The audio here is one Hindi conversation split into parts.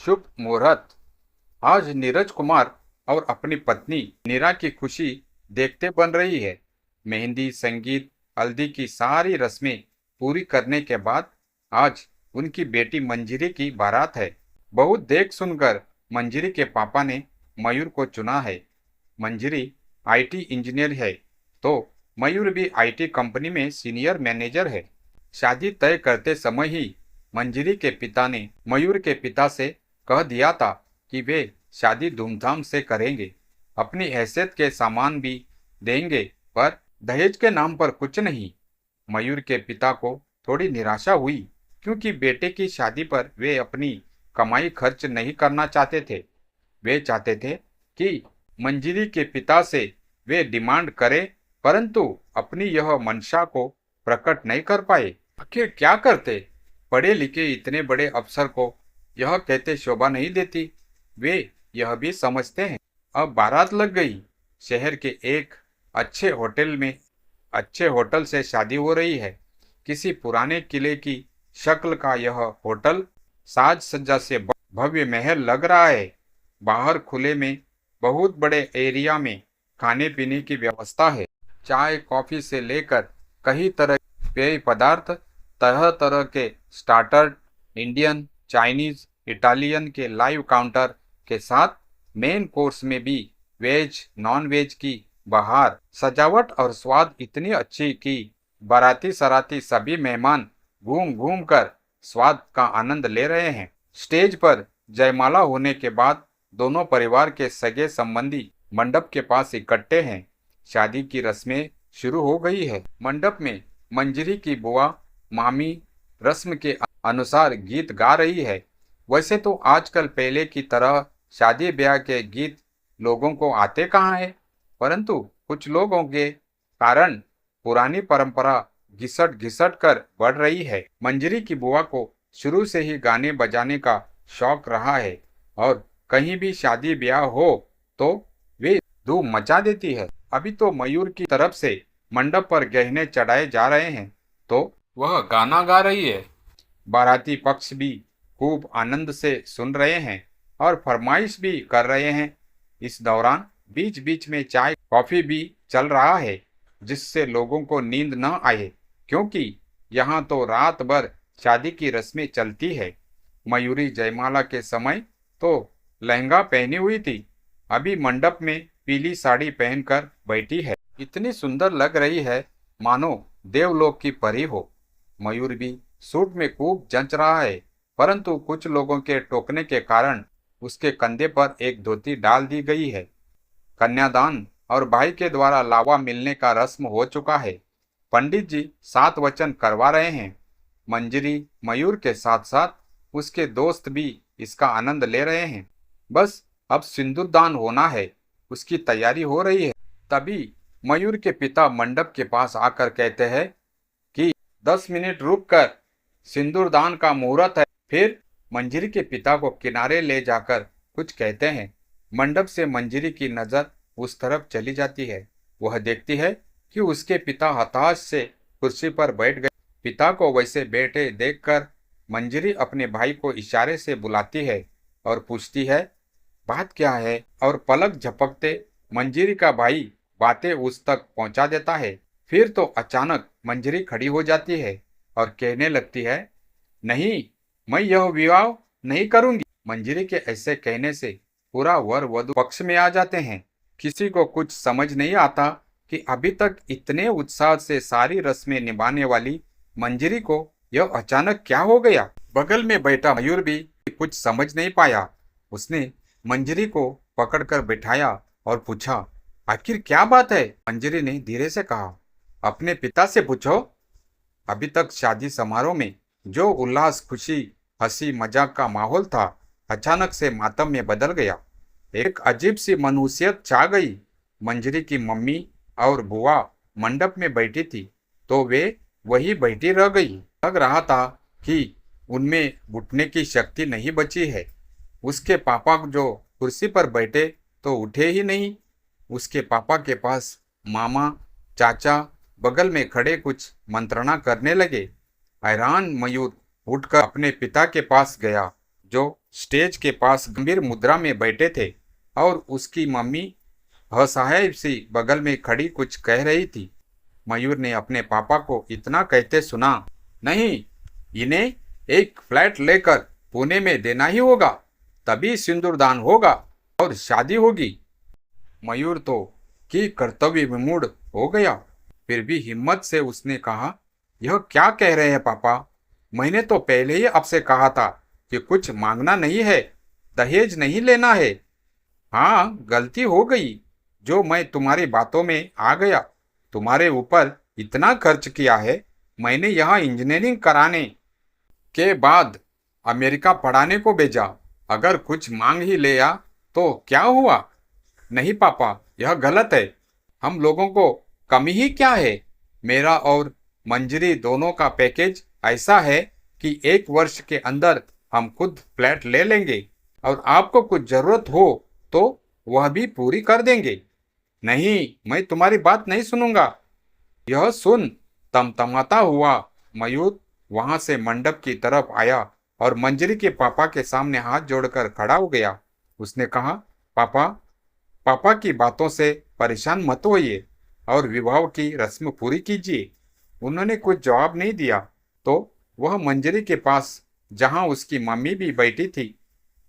शुभ मुहूर्त। आज नीरज कुमार और अपनी पत्नी नीरा की खुशी देखते बन रही है। मेहंदी, संगीत, हल्दी की सारी रस्में पूरी करने के बाद आज उनकी बेटी मंजरी की बारात है। बहुत देख सुनकर मंजरी के पापा ने मयूर को चुना है। मंजरी आईटी इंजीनियर है, तो मयूर भी आईटी कंपनी में सीनियर मैनेजर है। शादी तय करते समय ही मंजरी के पिता ने मयूर के पिता से कह दिया था कि वे शादी धूमधाम से करेंगे, अपनी हैसियत के सामान भी देंगे, पर दहेज के नाम पर कुछ नहीं। मयूर के पिता को थोड़ी निराशा हुई, क्योंकि बेटे की शादी पर वे अपनी कमाई खर्च नहीं करना चाहते थे। वे चाहते थे कि मंजरी के पिता से वे डिमांड करें, परंतु अपनी यह मंशा को प्रकट नहीं कर पाए। आखिर क्या करते? पढ़े लिखे इतने बड़े अफसर को यह कहते शोभा नहीं देती। वे यह भी समझते हैं। अब बारात लग गई। शहर के एक अच्छे होटल से शादी हो रही है। किसी पुराने किले की शक्ल का यह होटल साज सज्जा से भव्य महल लग रहा है। बाहर खुले में बहुत बड़े एरिया में खाने पीने की व्यवस्था है। चाय कॉफी से लेकर कई तरह के पेय पदार्थ, तरह तरह के स्टार्टर, इंडियन, चाइनीज, इटालियन के लाइव काउंटर के साथ मेन कोर्स में भी वेज नॉन वेज की बहार। सजावट और स्वाद इतनी अच्छी कि बाराती सराती सभी मेहमान घूम घूम कर स्वाद का आनंद ले रहे हैं। स्टेज पर जयमाला होने के बाद दोनों परिवार के सगे संबंधी मंडप के पास इकट्ठे हैं। शादी की रस्में शुरू हो गई है। मंडप में मंजरी की बुआ मामी रस्म के अनुसार गीत गा रही है। वैसे तो आजकल पहले की तरह शादी ब्याह के गीत लोगों को आते कहाँ है, परंतु कुछ लोगों के कारण पुरानी परंपरा घिसट घिसट कर बढ़ रही है। मंजरी की बुआ को शुरू से ही गाने बजाने का शौक रहा है और कहीं भी शादी ब्याह हो तो वे धूम मचा देती है। अभी तो मयूर की तरफ से मंडप पर गहने चढ़ाए जा रहे हैं, तो वह गाना गा रही है। बाराती पक्ष भी खूब आनंद से सुन रहे हैं और फरमाइश भी कर रहे हैं। इस दौरान बीच बीच में चाय कॉफी भी चल रहा है, जिससे लोगों को नींद न आए, क्योंकि यहाँ तो रात भर शादी की रस्में चलती है। मयूरी जयमाला के समय तो लहंगा पहनी हुई थी, अभी मंडप में पीली साड़ी पहनकर बैठी है। इतनी सुंदर लग रही है मानो देवलोक की परी हो। मयूर भी सूट में खूब जंच रहा है, परंतु कुछ लोगों के टोकने के कारण उसके कंधे पर एक धोती डाल दी गई है। कन्यादान और भाई के द्वारा लावा मिलने का रस्म हो चुका है। पंडित जी 7 वचन करवा रहे हैं। मंजरी मयूर के साथ साथ उसके दोस्त भी इसका आनंद ले रहे हैं। बस अब सिंदूरदान होना है, उसकी तैयारी हो रही है। तभी मयूर के पिता मंडप के पास आकर कहते हैं कि 10 मिनट रुक कर सिंदूरदान का मुहूर्त है। फिर मंजरी के पिता को किनारे ले जाकर कुछ कहते हैं। मंडप से मंजरी की नजर उस तरफ चली जाती है। वह देखती है कि उसके पिता हताश से कुर्सी पर बैठ गए। पिता को वैसे बैठे देखकर मंजरी अपने भाई को इशारे से बुलाती है और पूछती है बात क्या है, और पलक झपकते मंजरी का भाई बातें उस तक पहुंचा देता है। फिर तो अचानक मंजरी खड़ी हो जाती है और कहने लगती है, नहीं, मैं यह विवाह नहीं करूंगी। मंजरी के ऐसे कहने से पूरा वर वधू पक्ष में आ जाते हैं। किसी को कुछ समझ नहीं आता कि अभी तक इतने उत्साह से सारी रस्में निभाने वाली मंजरी को यह अचानक क्या हो गया। बगल में बैठा मयूर भी कुछ समझ नहीं पाया। उसने मंजरी को पकड़कर बिठाया और पूछा, आखिर क्या बात है? मंजरी ने धीरे से कहा, अपने पिता से पूछो। अभी तक शादी समारोह में जो उल्लास, खुशी, हंसी मजाक का माहौल था, अचानक से मातम में बदल गया। एक अजीब सी मनहूसियत छा गई। मंजरी की मम्मी और बुआ मंडप में बैठी थी, तो वे वही बैठी रह गई। लग रहा था कि उनमें घुटने की शक्ति नहीं बची है। उसके पापा जो कुर्सी पर बैठे तो उठे ही नहीं। उसके पापा के पास मामा चाचा बगल में खड़े कुछ मंत्रणा करने लगे। हैरान मयूर उठकर अपने पिता के पास गया। जो स्टेज के पास गंभीर मुद्रा में बैठे थे, और उसकी मम्मी असहाय सी बगल में खड़ी कुछ कह रही थी। मयूर ने अपने पापा को इतना कहते सुना, नहीं, इन्हें एक फ्लैट लेकर पुणे में देना ही होगा, तभी सिंदूरदान होगा और शादी होगी। मयूर तो कि कर्तव्य विमूढ़ हो गया। फिर भी हिम्मत से उसने कहा, यह क्या कह रहे हैं पापा? मैंने तो पहले ही आपसे कहा था कि कुछ मांगना नहीं है, दहेज नहीं लेना है। हाँ, गलती हो गई जो मैं तुम्हारी बातों में आ गया। तुम्हारे ऊपर इतना खर्च किया है। मैंने यहाँ इंजीनियरिंग कराने के बाद अमेरिका पढ़ाने को भेजा। अगर कुछ मांग ही लिया तो क्या हुआ? नहीं पापा, यह गलत है। हम लोगों को कमी ही क्या है? मेरा और मंजरी दोनों का पैकेज ऐसा है कि 1 वर्ष के अंदर हम खुद फ्लैट ले लेंगे, और आपको कुछ जरूरत हो तो वह भी पूरी कर देंगे। नहीं, मैं तुम्हारी बात नहीं सुनूंगा। यह सुन तमतमाता हुआ मयूर वहां से मंडप की तरफ आया और मंजरी के पापा के सामने हाथ जोड़कर खड़ा हो गया। उसने कहा, पापा, पापा की बातों से परेशान मत होइए और विवाह की रस्म पूरी कीजिए। उन्होंने कुछ जवाब नहीं दिया तो वह मंजरी के पास, जहां उसकी मम्मी भी बैठी थी,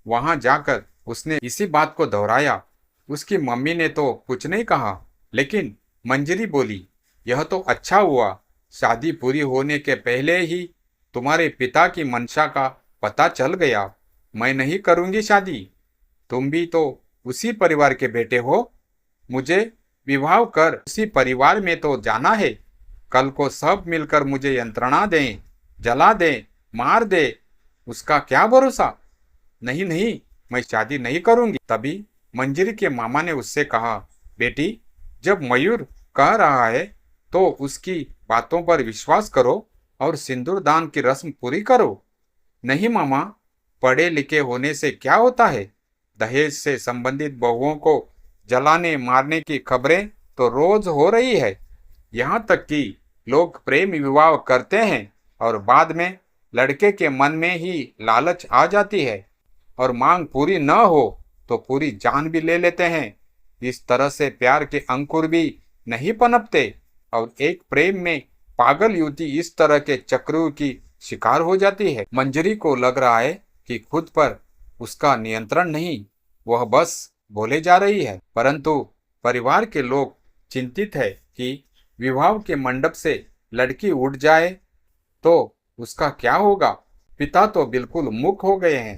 वहां जाकर उसने इसी बात को दोहराया। उसकी मम्मी ने तो कुछ नहीं कहा, लेकिन मंजरी बोली, यह तो अच्छा हुआ, शादी पूरी होने के पहले ही तुम्हारे पिता की मंशा का पता चल गया। मैं नहीं करूंगी शादी। तुम भी तो उसी परिवार के बेटे हो। मुझे विवाह कर उसी परिवार में तो जाना है। कल को सब मिलकर मुझे यंत्रणा दें, जला दें, मार दे, उसका क्या भरोसा? नहीं नहीं, मैं शादी नहीं करूंगी। तभी मंजरी के मामा ने उससे कहा, बेटी, जब मयूर कह रहा है तो उसकी बातों पर विश्वास करो और सिंदूर दान की रस्म पूरी करो। नहीं मामा, पढ़े लिखे होने से क्या होता है? दहेज से संबंधित बहुओं को जलाने मारने की खबरें तो रोज हो रही है। यहाँ तक कि लोग प्रेम विवाह करते हैं और बाद में लड़के के मन में ही लालच आ जाती है, और मांग पूरी न हो तो पूरी जान भी ले लेते हैं। इस तरह से प्यार के अंकुर भी नहीं पनपते, और एक प्रेम में पागल युवती इस तरह के चक्रों की शिकार हो जाती है। मंजरी को लग रहा है कि खुद पर उसका नियंत्रण नहीं, वह बस बोले जा रही है। परंतु परिवार के लोग चिंतित है कि विवाह के मंडप से लड़की उठ जाए तो उसका क्या होगा। पिता तो बिल्कुल मूक हो गए हैं।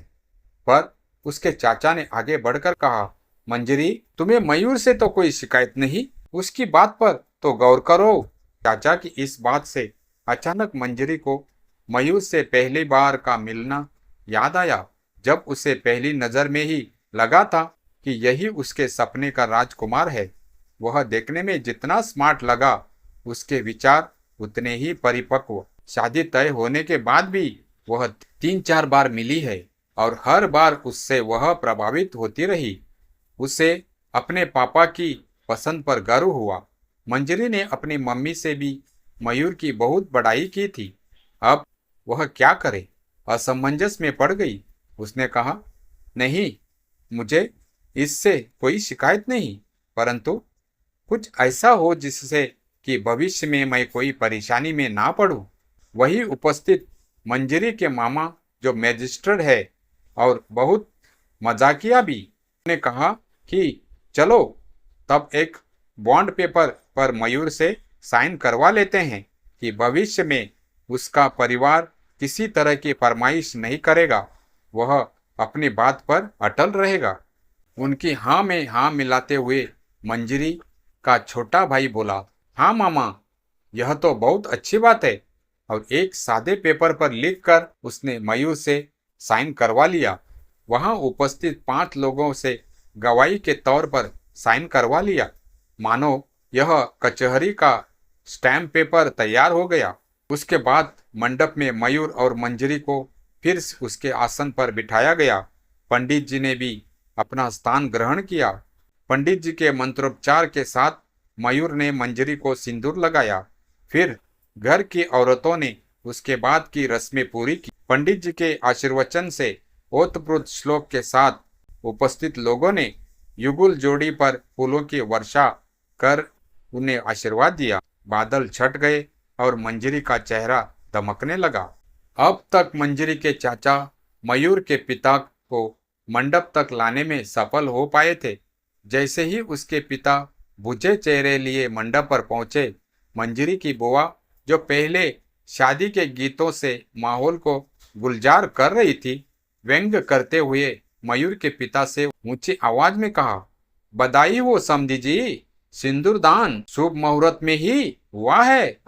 पर उसके चाचा ने आगे बढ़कर कहा, मंजरी, तुम्हें मयूर से तो कोई शिकायत नहीं, उसकी बात पर तो गौर करो। चाचा की इस बात से अचानक मंजरी को मयूर से पहली बार का मिलना याद आया, जब उसे पहली नजर में ही लगा था कि यही उसके सपने का राजकुमार है। वह देखने में जितना स्मार्ट लगा, उसके विचार उतने ही परिपक्व। शादी तय होने के बाद भी वह 3-4 बार मिली है, और हर बार उससे वह प्रभावित होती रही। उसे अपने पापा की पसंद पर गर्व हुआ। मंजरी ने अपनी मम्मी से भी मयूर की बहुत बड़ाई की थी। अब वह क्या करे, असमंजस में पड़ गई। उसने कहा, नहीं, मुझे इससे कोई शिकायत नहीं, परंतु कुछ ऐसा हो जिससे कि भविष्य में मैं कोई परेशानी में ना पड़ूं। वही उपस्थित मंजरी के मामा, जो मैजिस्ट्रेट है और बहुत मजाकिया भी, ने कहा कि चलो तब एक बॉन्ड पेपर पर मयूर से साइन करवा लेते हैं कि भविष्य में उसका परिवार किसी तरह की फरमाइश नहीं करेगा, वह अपनी बात पर अटल रहेगा। उनकी हाँ में हाँ मिलाते हुए मंजरी का छोटा भाई बोला, हाँ मामा, यह तो बहुत अच्छी बात है। और एक सादे पेपर पर लिखकर उसने मयूर से साइन करवा लिया। वहां उपस्थित 5 लोगों से गवाही के तौर पर साइन करवा लिया। मानो यह कचहरी का स्टैम्प पेपर तैयार हो गया। उसके बाद मंडप में मयूर और मंजरी को फिर उसके आसन पर बिठाया गया। पंडित जी ने भी अपना स्थान ग्रहण किया। पंडित जी के मंत्रोपचार के साथ मयूर ने मंजरी को सिंदूर लगाया। फिर घर की औरतों ने उसके बाद की रस्में पूरी की। पंडित जी के आशीर्वचन से ओतप्रोत श्लोक के साथ उपस्थित लोगों ने युगुल जोड़ी पर फूलों की वर्षा कर उन्हें आशीर्वाद दिया। बादल छट गए और मंजरी का चेहरा दमकने लगा। अब तक मंजरी के चाचा मयूर के पिता को मंडप तक लाने में सफल हो पाए थे। जैसे ही उसके पिता बुझे चेहरे लिए मंडप पर पहुंचे, मंजरी की बुआ, जो पहले शादी के गीतों से माहौल को गुलजार कर रही थी, व्यंग करते हुए मयूर के पिता से ऊंची आवाज में कहा, बधाई हो समधी जी, सिंदूरदान शुभ मुहूर्त में ही हुआ है।